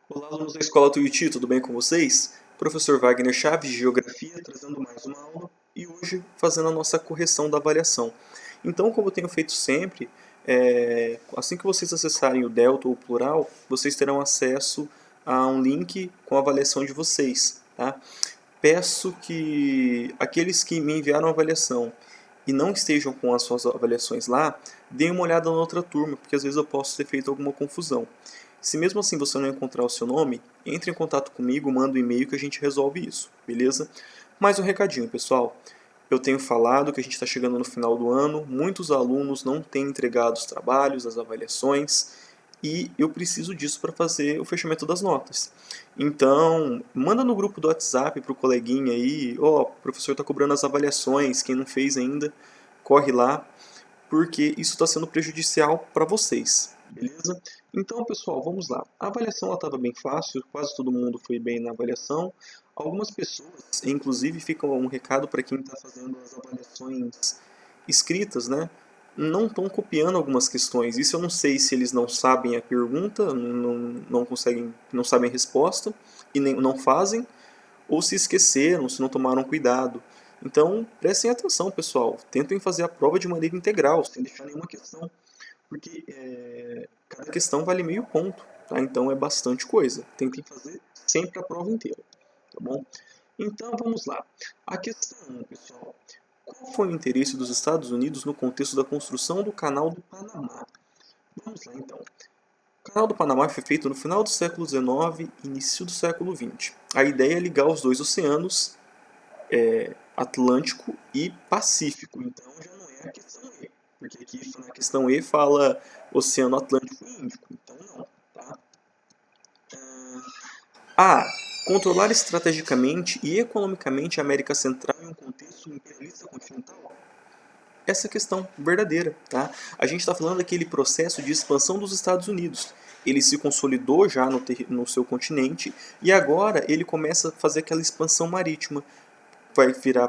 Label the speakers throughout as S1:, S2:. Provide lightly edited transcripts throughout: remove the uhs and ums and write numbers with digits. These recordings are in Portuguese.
S1: Olá, alunos da Escola Tuiuti, tudo bem com vocês? Professor Wagner Chaves, de Geografia, trazendo mais uma aula e hoje fazendo a nossa correção da avaliação. Então, como eu tenho feito sempre, assim que vocês acessarem o Delta ou o Plural, vocês terão acesso a um link com a avaliação de vocês, tá? Peço que aqueles que me enviaram a avaliação e não estejam com as suas avaliações lá, deem uma olhada na outra turma, porque às vezes eu posso ter feito alguma confusão. Se mesmo assim você não encontrar o seu nome, entre em contato comigo, manda um e-mail que a gente resolve isso, beleza? Mais um recadinho, pessoal. Eu tenho falado que a gente está chegando no final do ano, muitos alunos não têm entregado os trabalhos, as avaliações, e eu preciso disso para fazer o fechamento das notas. Então, manda no grupo do WhatsApp para o coleguinha aí, ó, o professor está cobrando as avaliações, quem não fez ainda, corre lá, porque isso está sendo prejudicial para vocês, beleza? Então, pessoal, vamos lá. A avaliação estava bem fácil, quase todo mundo foi bem na avaliação. Algumas pessoas, inclusive, ficam um recado para quem está fazendo as avaliações escritas, né? Não estão copiando algumas questões. Isso eu não sei se eles não sabem a pergunta, não conseguem, não sabem a resposta e nem, não fazem, ou se esqueceram, se não tomaram cuidado. Então, prestem atenção, pessoal. Tentem fazer a prova de maneira integral, sem deixar nenhuma questão, porque cada questão vale meio ponto, tá? Então é bastante coisa. Tentem fazer sempre a prova inteira, tá bom? Então vamos lá. A questão 1, pessoal. Qual foi o interesse dos Estados Unidos no contexto da construção do Canal do Panamá? Vamos lá então. O Canal do Panamá foi feito no final do século XIX e início do século XX. A ideia é ligar os dois oceanos, Atlântico e Pacífico. Então já não é a questão E, porque aqui na questão E fala Oceano Atlântico e Índico. Então não, tá? A. Controlar estrategicamente e economicamente a América Central em um contexto imperialista continental? Essa questão verdadeira, tá? A gente está falando daquele processo de expansão dos Estados Unidos. Ele se consolidou já no seu continente e agora ele começa a fazer aquela expansão marítima. Vai virar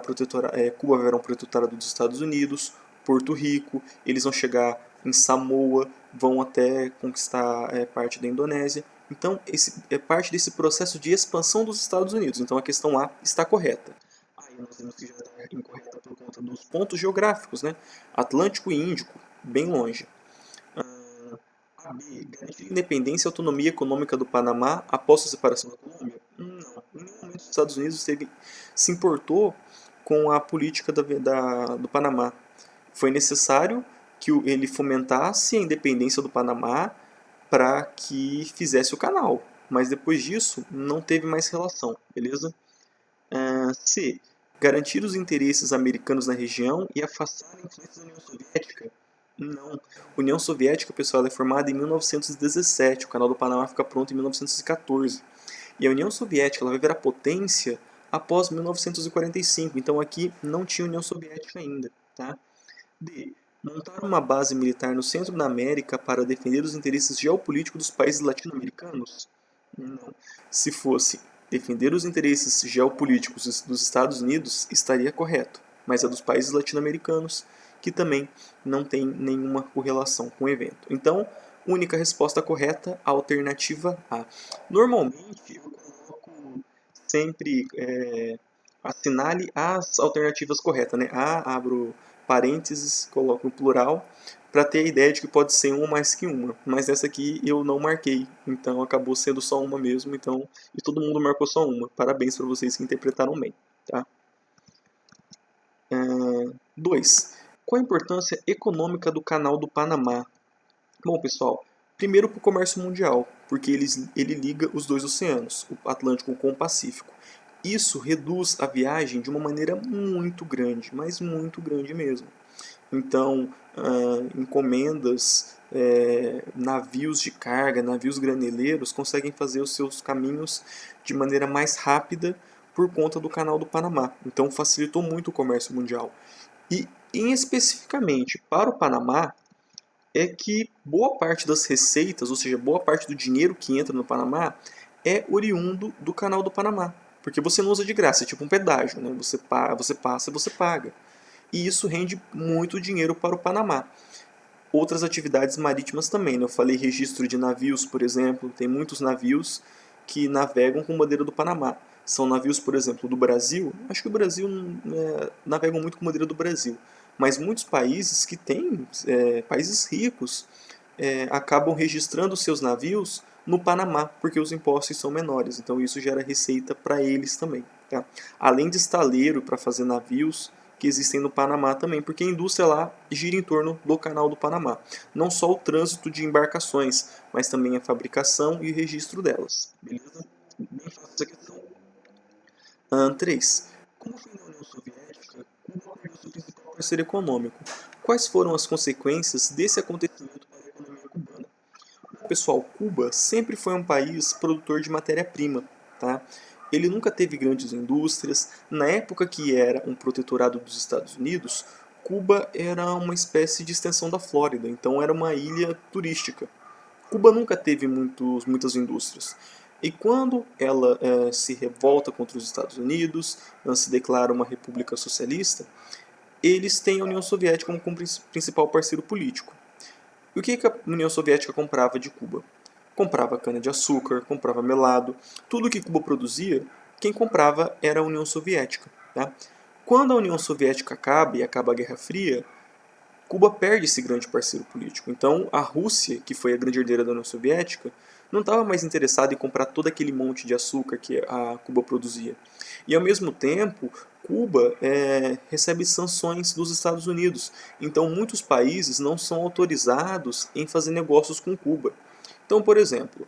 S1: Cuba vai virar um protetorado dos Estados Unidos, Porto Rico, eles vão chegar em Samoa, vão até conquistar parte da Indonésia. Então, esse é parte desse processo de expansão dos Estados Unidos. Então, a questão A está correta. Aí nós vemos que já está incorreta por conta dos pontos geográficos, né? Atlântico e Índico, bem longe. A B. Garantir independência e autonomia econômica do Panamá após a separação da Colômbia? Não. Em nenhum momento os Estados Unidos se importou com a política do Panamá. Foi necessário que ele fomentasse a independência do Panamá para que fizesse o canal. Mas depois disso, não teve mais relação, beleza? C. Garantir os interesses americanos na região e afastar a influência da União Soviética? Não. A União Soviética, pessoal, é formada em 1917. O Canal do Panamá fica pronto em 1914. E a União Soviética ela vai virar potência após 1945. Então aqui não tinha União Soviética ainda. Tá? D. Montar uma base militar no centro da América para defender os interesses geopolíticos dos países latino-americanos? Não. Se fosse defender os interesses geopolíticos dos Estados Unidos, estaria correto. Mas é dos países latino-americanos, que também não tem nenhuma correlação com o evento. Então, única resposta correta, alternativa A. Normalmente, eu coloco sempre assinale as alternativas corretas, né? A, abro parênteses, coloco no plural, para ter a ideia de que pode ser uma mais que uma. Mas essa aqui eu não marquei, então acabou sendo só uma mesmo, então e todo mundo marcou só uma. Parabéns para vocês que interpretaram bem, tá? 2. Qual a importância econômica do Canal do Panamá? Bom, pessoal, primeiro para o comércio mundial, porque ele liga os dois oceanos, o Atlântico com o Pacífico. Isso reduz a viagem de uma maneira muito grande, mas muito grande mesmo. Então, encomendas, navios de carga, navios graneleiros conseguem fazer os seus caminhos de maneira mais rápida por conta do Canal do Panamá. Então, facilitou muito o comércio mundial. E, especificamente para o Panamá, é que boa parte das receitas, ou seja, boa parte do dinheiro que entra no Panamá, é oriundo do Canal do Panamá. Porque você não usa de graça, é tipo um pedágio, né? Você passa e você paga. E isso rende muito dinheiro para o Panamá. Outras atividades marítimas também, né? Eu falei registro de navios, por exemplo, tem muitos navios que navegam com bandeira do Panamá. São navios, por exemplo, do Brasil. Acho que o Brasil navegam muito com bandeira do Brasil. Mas muitos países que têm, países ricos, acabam registrando seus navios no Panamá, porque os impostos são menores. Então isso gera receita para eles também. Tá? Além de estaleiro para fazer navios que existem no Panamá também, porque a indústria lá gira em torno do Canal do Panamá. Não só o trânsito de embarcações, mas também a fabricação e o registro delas. Beleza? Bem fácil essa questão. 3. Como foi na União Soviética, Cuba perdeu seu principal parceiro econômico. Quais foram as consequências desse acontecimento para a economia cubana? Pessoal, Cuba sempre foi um país produtor de matéria-prima, tá? Ele nunca teve grandes indústrias. Na época que era um protetorado dos Estados Unidos, Cuba era uma espécie de extensão da Flórida, então era uma ilha turística. Cuba nunca teve muitas indústrias. E quando ela se revolta contra os Estados Unidos, ela se declara uma república socialista, eles têm a União Soviética como principal parceiro político. E o que a União Soviética comprava de Cuba? Comprava cana-de-açúcar, comprava melado. Tudo que Cuba produzia, quem comprava era a União Soviética. Tá? Quando a União Soviética acaba e acaba a Guerra Fria, Cuba perde esse grande parceiro político. Então a Rússia, que foi a grande herdeira da União Soviética, não estava mais interessada em comprar todo aquele monte de açúcar que a Cuba produzia. E ao mesmo tempo, Cuba recebe sanções dos Estados Unidos. Então muitos países não são autorizados em fazer negócios com Cuba. Então, por exemplo,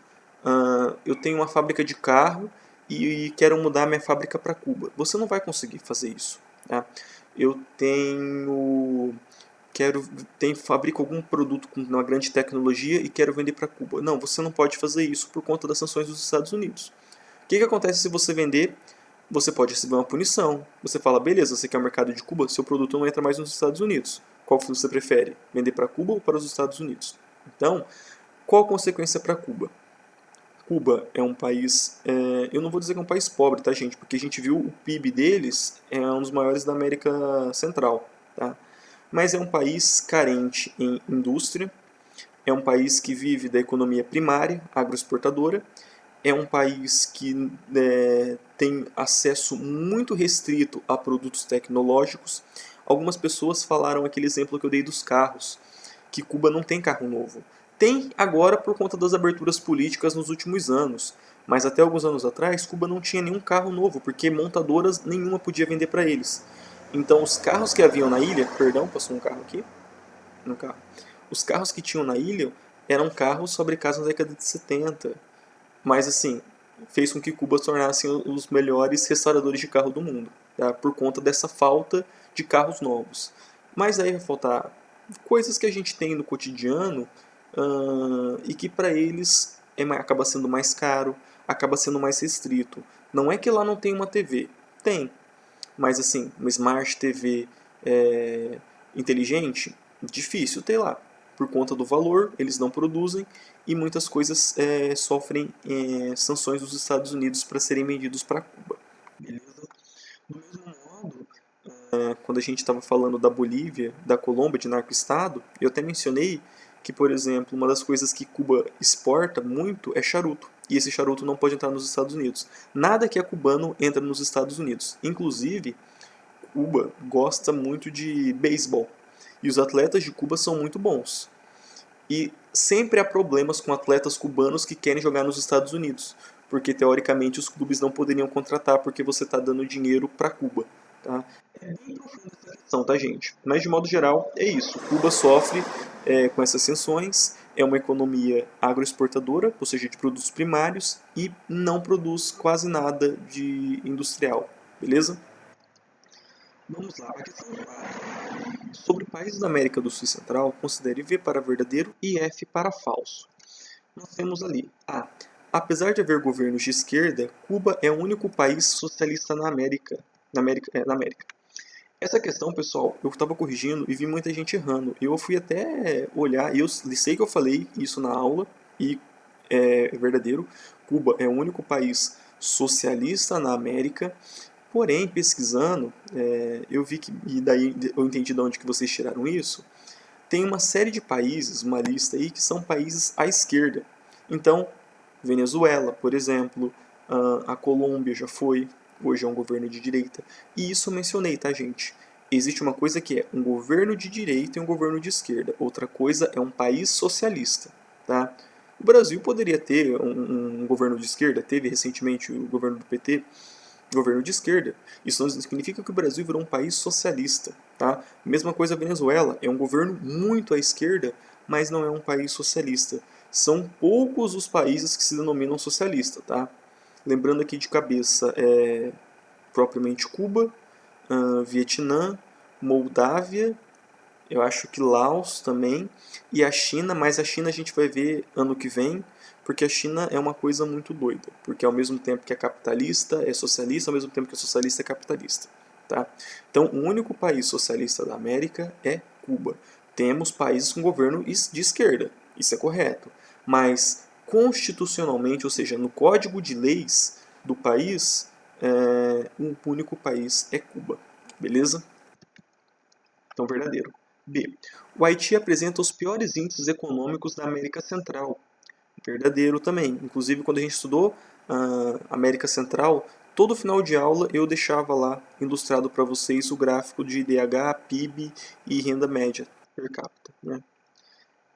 S1: eu tenho uma fábrica de carro e quero mudar minha fábrica para Cuba. Você não vai conseguir fazer isso. Tá? Eu fabrico algum produto com uma grande tecnologia e quero vender para Cuba. Não, você não pode fazer isso por conta das sanções dos Estados Unidos. O que acontece se você vender? Você pode receber uma punição. Você fala, beleza, você quer o mercado de Cuba, seu produto não entra mais nos Estados Unidos. Qual você prefere? Vender para Cuba ou para os Estados Unidos? Então, qual a consequência para Cuba? Cuba é um país, eu não vou dizer que é um país pobre, tá, gente? Porque a gente viu o PIB deles é um dos maiores da América Central, tá? Mas é um país carente em indústria, é um país que vive da economia primária, agroexportadora, é um país que tem acesso muito restrito a produtos tecnológicos. Algumas pessoas falaram aquele exemplo que eu dei dos carros, que Cuba não tem carro novo. Tem agora por conta das aberturas políticas nos últimos anos, mas até alguns anos atrás Cuba não tinha nenhum carro novo, porque montadoras nenhuma podia vender para eles. Então os carros que haviam na ilha, perdão, passou um carro aqui, no carro. Os carros que tinham na ilha eram carros fabricados na década de 70, mas assim, fez com que Cuba se tornasse os melhores restauradores de carro do mundo, tá? Por conta dessa falta de carros novos. Mas aí vai faltar coisas que a gente tem no cotidiano e que para eles acaba sendo mais caro, acaba sendo mais restrito. Não é que lá não tem uma TV, tem, mas assim, uma Smart TV inteligente, difícil ter lá. Por conta do valor, eles não produzem e muitas coisas sofrem sanções dos Estados Unidos para serem vendidos para Cuba. Beleza? Do mesmo modo, quando a gente estava falando da Bolívia, da Colômbia, de narco-estado, eu até mencionei que, por exemplo, uma das coisas que Cuba exporta muito é charuto. E esse charuto não pode entrar nos Estados Unidos. Nada que é cubano entra nos Estados Unidos. Inclusive, Cuba gosta muito de beisebol. E os atletas de Cuba são muito bons. E sempre há problemas com atletas cubanos que querem jogar nos Estados Unidos. Porque, teoricamente, os clubes não poderiam contratar porque você está dando dinheiro para Cuba. Tá? É bem profunda essa questão, tá, gente? Mas, de modo geral, é isso. Cuba sofre com essas sanções, é uma economia agroexportadora, ou seja, de produtos primários, e não produz quase nada de industrial. Beleza? Vamos lá, a questão 4. Sobre países da América do Sul e Central, considere V para verdadeiro e F para falso. Nós temos ali A. Apesar de haver governos de esquerda, Cuba é o único país socialista na América. Na América. Essa questão, pessoal, eu estava corrigindo e vi muita gente errando. Eu fui até olhar, e eu sei que eu falei isso na aula, e é verdadeiro. Cuba é o único país socialista na América. Porém, pesquisando, eu vi que, e daí eu entendi de onde que vocês tiraram isso, tem uma série de países, uma lista aí, que são países à esquerda. Então, Venezuela, por exemplo, a Colômbia já foi, hoje é um governo de direita. E isso eu mencionei, tá, gente? Existe uma coisa que é um governo de direita e um governo de esquerda. Outra coisa é um país socialista, tá? O Brasil poderia ter um governo de esquerda, teve recentemente o governo do PT, governo de esquerda. Isso não significa que o Brasil virou um país socialista, tá? Mesma coisa a Venezuela, é um governo muito à esquerda, mas não é um país socialista. São poucos os países que se denominam socialista, tá? Lembrando aqui de cabeça, propriamente Cuba, Vietnã, Moldávia, eu acho que Laos também, e a China, mas a China a gente vai ver ano que vem, porque a China é uma coisa muito doida, porque ao mesmo tempo que é capitalista, é socialista, ao mesmo tempo que é socialista, é capitalista. Tá? Então, o único país socialista da América é Cuba. Temos países com governo de esquerda, isso é correto, mas constitucionalmente, ou seja, no código de leis do país, o único país é Cuba. Beleza? Então, verdadeiro. B. O Haiti apresenta os piores índices econômicos da América Central. Verdadeiro também. Inclusive, quando a gente estudou a América Central, todo final de aula eu deixava lá ilustrado para vocês o gráfico de IDH, PIB e renda média per capita. Né?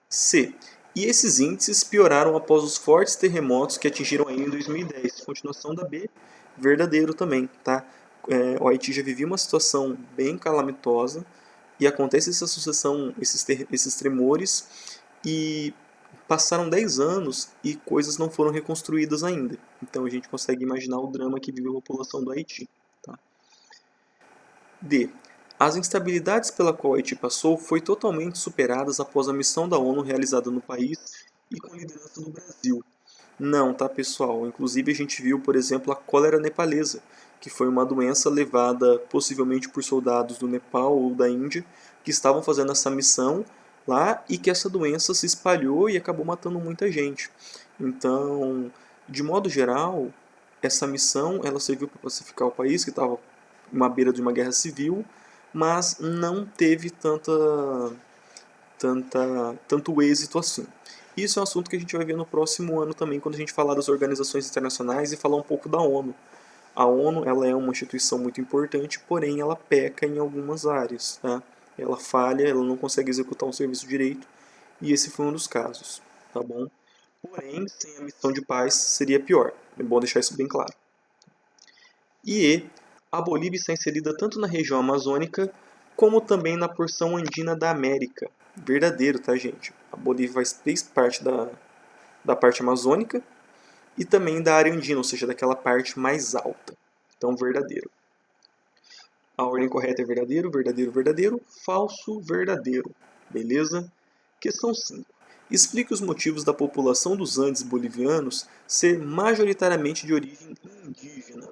S1: C. E esses índices pioraram após os fortes terremotos que atingiram a ilha em 2010. Continuação da B, verdadeiro também. Tá? O Haiti já vivia uma situação bem calamitosa e acontece essa sucessão, esses tremores, e passaram 10 anos e coisas não foram reconstruídas ainda. Então a gente consegue imaginar o drama que vive a população do Haiti. Tá? D. As instabilidades pela qual o Haiti passou foi totalmente superadas após a missão da ONU realizada no país e com a liderança do Brasil. Não, tá, pessoal? Inclusive a gente viu, por exemplo, a cólera nepalesa, que foi uma doença levada possivelmente por soldados do Nepal ou da Índia que estavam fazendo essa missão lá e que essa doença se espalhou e acabou matando muita gente. Então, de modo geral, essa missão ela serviu para pacificar o país que estava à beira de uma guerra civil, mas não teve tanto êxito assim. Isso é um assunto que a gente vai ver no próximo ano também, quando a gente falar das organizações internacionais e falar um pouco da ONU. A ONU ela é uma instituição muito importante, porém ela peca em algumas áreas. Tá? Ela falha, ela não consegue executar um serviço direito, e esse foi um dos casos. Tá bom? Porém, sem a missão de paz seria pior. É bom deixar isso bem claro. E a Bolívia está inserida tanto na região amazônica como também na porção andina da América. Verdadeiro, tá, gente? A Bolívia faz parte da parte amazônica e também da área andina, ou seja, daquela parte mais alta. Então, verdadeiro. A ordem correta é verdadeiro, verdadeiro, verdadeiro, falso, verdadeiro. Beleza? Questão 5. Explique os motivos da população dos Andes bolivianos ser majoritariamente de origem indígena.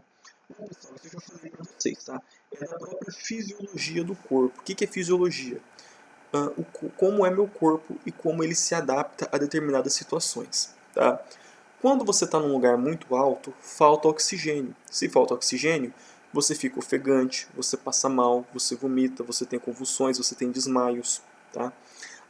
S1: Bom, pessoal, isso eu já falei para vocês, tá? É da própria fisiologia do corpo. O que é fisiologia? Como é meu corpo e como ele se adapta a determinadas situações. Tá? Quando você está num lugar muito alto, falta oxigênio. Se falta oxigênio, você fica ofegante, você passa mal, você vomita, você tem convulsões, você tem desmaios. Tá?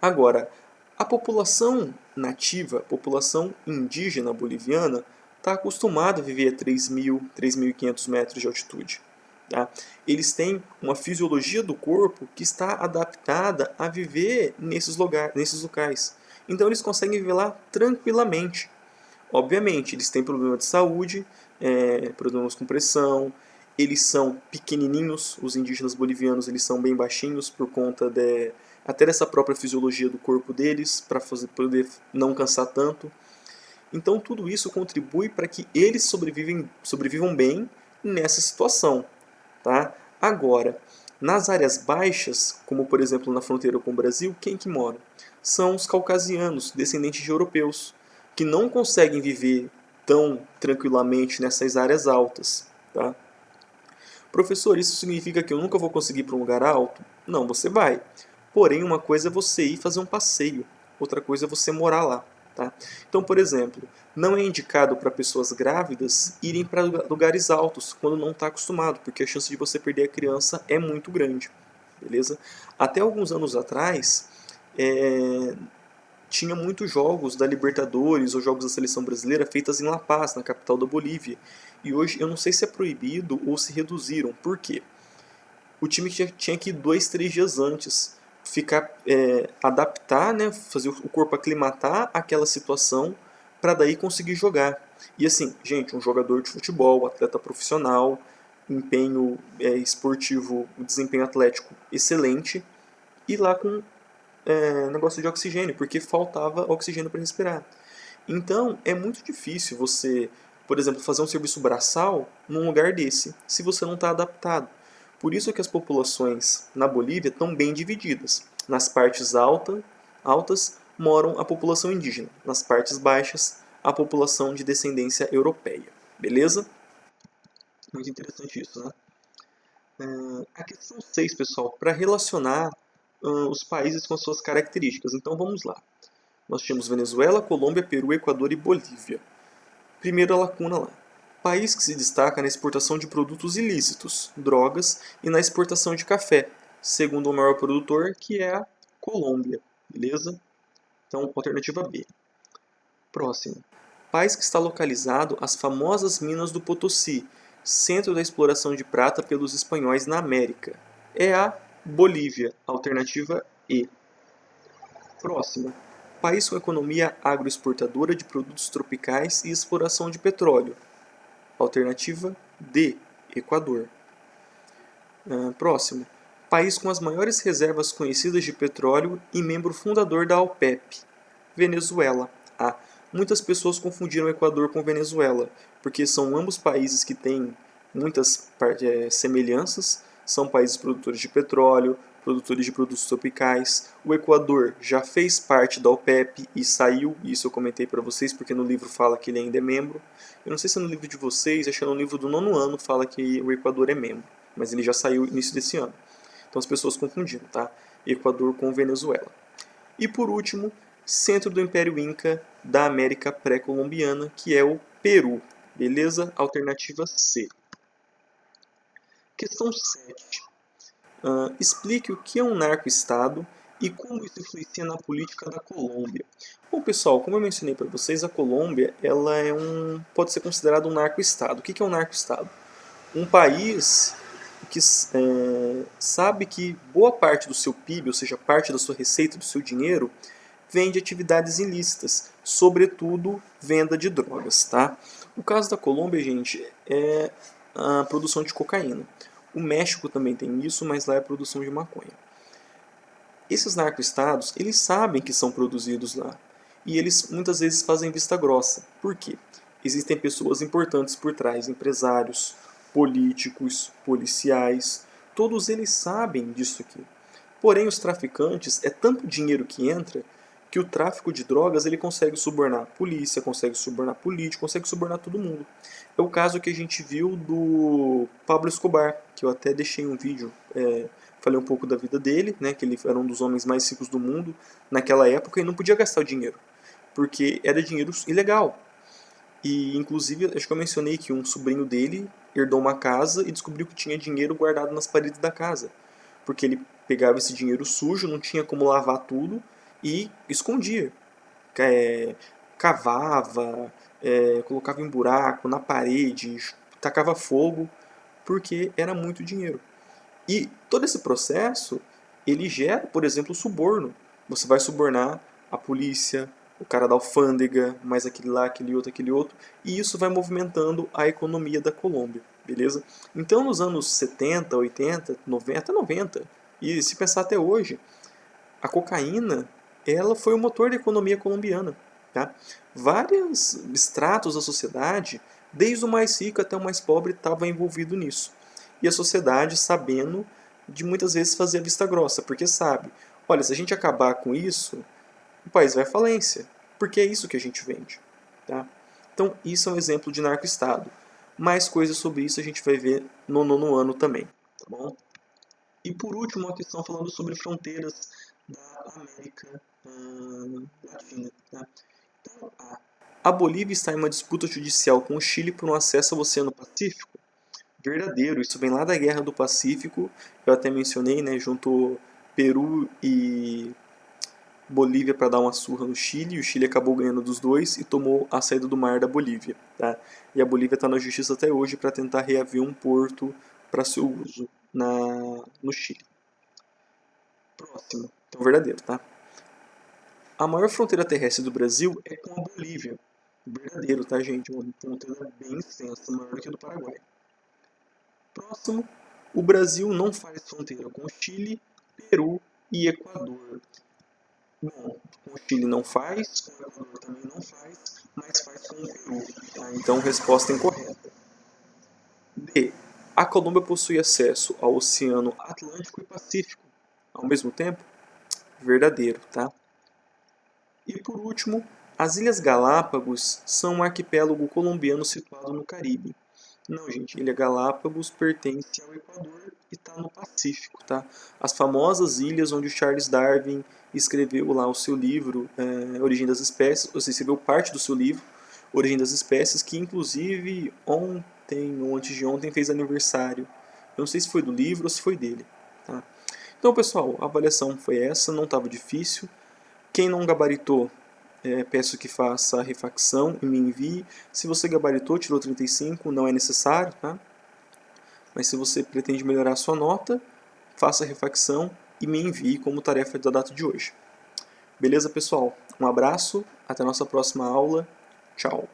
S1: Agora, a população nativa, a população indígena boliviana, está acostumada a viver a 3.000, 3.500 metros de altitude. Tá? Eles têm uma fisiologia do corpo que está adaptada a viver nesses locais. Então eles conseguem viver lá tranquilamente. Obviamente, eles têm problemas de saúde, problemas com pressão, eles são pequenininhos, os indígenas bolivianos eles são bem baixinhos por conta até dessa própria fisiologia do corpo deles, para poder não cansar tanto. Então tudo isso contribui para que eles sobrevivam bem nessa situação. Tá? Agora, nas áreas baixas, como por exemplo na fronteira com o Brasil, quem que mora? São os caucasianos, descendentes de europeus, que não conseguem viver tão tranquilamente nessas áreas altas. Tá? Professor, isso significa que eu nunca vou conseguir ir para um lugar alto? Não, você vai. Porém, uma coisa é você ir fazer um passeio, outra coisa é você morar lá. Tá? Então, por exemplo, não é indicado para pessoas grávidas irem para lugares altos quando não está acostumado, porque a chance de você perder a criança é muito grande. Beleza? Até alguns anos atrás, tinha muitos jogos da Libertadores ou jogos da seleção brasileira feitas em La Paz, na capital da Bolívia. E hoje eu não sei se é proibido ou se reduziram. Por quê? O time tinha que ir 2, 3 dias antes ficar adaptar, né, fazer o corpo aclimatar àquela situação para daí conseguir jogar. E assim, gente, um jogador de futebol, atleta profissional, empenho esportivo, desempenho atlético excelente, e lá com negócio de oxigênio, porque faltava oxigênio para respirar. Então, é muito difícil você, por exemplo, fazer um serviço braçal num lugar desse, se você não está adaptado. Por isso que as populações na Bolívia estão bem divididas. Nas partes altas moram a população indígena, nas partes baixas a população de descendência europeia. Beleza? Muito interessante isso, né? A questão 6, pessoal, para relacionar os países com as suas características. Então vamos lá. Nós tínhamos Venezuela, Colômbia, Peru, Equador e Bolívia. Primeira lacuna lá. País que se destaca na exportação de produtos ilícitos, drogas e na exportação de café, segundo o maior produtor, que é a Colômbia. Beleza? Então, alternativa B. Próximo. País que está localizado às famosas minas do Potosí, centro da exploração de prata pelos espanhóis na América. É a Bolívia. Alternativa E. Próximo. País com economia agroexportadora de produtos tropicais e exploração de petróleo. Alternativa D. Equador. Próximo. País com as maiores reservas conhecidas de petróleo e membro fundador da OPEP. Venezuela. A. Muitas pessoas confundiram o Equador com Venezuela, porque são ambos países que têm muitas semelhanças. São países produtores de petróleo, produtores de produtos tropicais. O Equador já fez parte da OPEP e saiu, isso eu comentei para vocês porque no livro fala que ele ainda é membro. Eu não sei se é no livro de vocês, acho que no livro do 9º ano fala que o Equador é membro, mas ele já saiu no início desse ano. Então as pessoas confundiram, tá? Equador com Venezuela. E por último, centro do Império Inca da América pré-colombiana, que é o Peru. Beleza? Alternativa C. Questão 7. Explique o que é um narco-estado e como isso influencia na política da Colômbia. Bom, pessoal, como eu mencionei para vocês, a Colômbia ela pode ser considerada um narco-estado. O que é um narco-estado? Um país que sabe que boa parte do seu PIB, ou seja, parte da sua receita, do seu dinheiro, vem de atividades ilícitas, sobretudo venda de drogas. Tá? O caso da Colômbia, gente, é a produção de cocaína. O México também tem isso, mas lá é a produção de maconha. Esses narco-estados, eles sabem que são produzidos lá. E eles muitas vezes fazem vista grossa. Por quê? Existem pessoas importantes por trás, empresários, políticos, policiais. Todos eles sabem disso aqui. Porém, os traficantes, é tanto dinheiro que entra que o tráfico de drogas ele consegue subornar a polícia, consegue subornar político, consegue subornar todo mundo. É o caso que a gente viu do Pablo Escobar, que eu até deixei um vídeo, falei um pouco da vida dele, né, que ele era um dos homens mais ricos do mundo naquela época e não podia gastar o dinheiro, porque era dinheiro ilegal. E inclusive, acho que eu mencionei que um sobrinho dele herdou uma casa e descobriu que tinha dinheiro guardado nas paredes da casa, porque ele pegava esse dinheiro sujo, não tinha como lavar tudo e escondia. Cavava, colocava em buraco, na parede, tacava fogo, porque era muito dinheiro. E todo esse processo, ele gera, por exemplo, suborno. Você vai subornar a polícia, o cara da alfândega, mais aquele lá, aquele outro, e isso vai movimentando a economia da Colômbia, beleza? Então, nos anos 70, 80, 90, até 90, e se pensar até hoje, a cocaína, ela foi o motor da economia colombiana, tá? Vários estratos da sociedade, desde o mais rico até o mais pobre, estavam envolvido nisso. E a sociedade sabendo de muitas vezes fazer a vista grossa, porque sabe, olha, se a gente acabar com isso, o país vai à falência, porque é isso que a gente vende. Tá? Então, isso é um exemplo de narco-estado. Mais coisas sobre isso a gente vai ver no 9º ano também. Tá bom? E por último, uma questão falando sobre fronteiras da América Latina. Tá? Então, a Bolívia está em uma disputa judicial com o Chile por um acesso ao Oceano Pacífico? Verdadeiro, isso vem lá da Guerra do Pacífico, eu até mencionei, né, junto Peru e Bolívia para dar uma surra no Chile, o Chile acabou ganhando dos dois e tomou a saída do mar da Bolívia. Tá? E a Bolívia está na justiça até hoje para tentar reaver um porto para seu uso no Chile. Próximo, então verdadeiro, tá? A maior fronteira terrestre do Brasil é com a Bolívia. Verdadeiro, tá, gente? Uma fronteira bem extensa, maior que a do Paraguai. Próximo, o Brasil não faz fronteira com o Chile, Peru e Equador. Bom, com o Chile não faz, com o Equador também não faz, mas faz com o Peru. Tá? Então, resposta incorreta. D. A Colômbia possui acesso ao Oceano Atlântico e Pacífico ao mesmo tempo? Verdadeiro, tá? E por último, as Ilhas Galápagos são um arquipélago colombiano situado no Caribe. Não, gente, Ilha Galápagos pertence ao Equador e está no Pacífico, tá? As famosas ilhas onde o Charles Darwin escreveu lá o seu livro Origem das Espécies, ou seja, escreveu parte do seu livro Origem das Espécies, que inclusive ontem ou antes de ontem fez aniversário. Eu não sei se foi do livro ou se foi dele, tá? Então, pessoal, a avaliação foi essa, não estava difícil. Quem não gabaritou, peço que faça a refacção e me envie. Se você gabaritou, tirou 35, não é necessário, tá? Mas se você pretende melhorar a sua nota, faça a refacção e me envie como tarefa da data de hoje. Beleza, pessoal? Um abraço, até a nossa próxima aula. Tchau!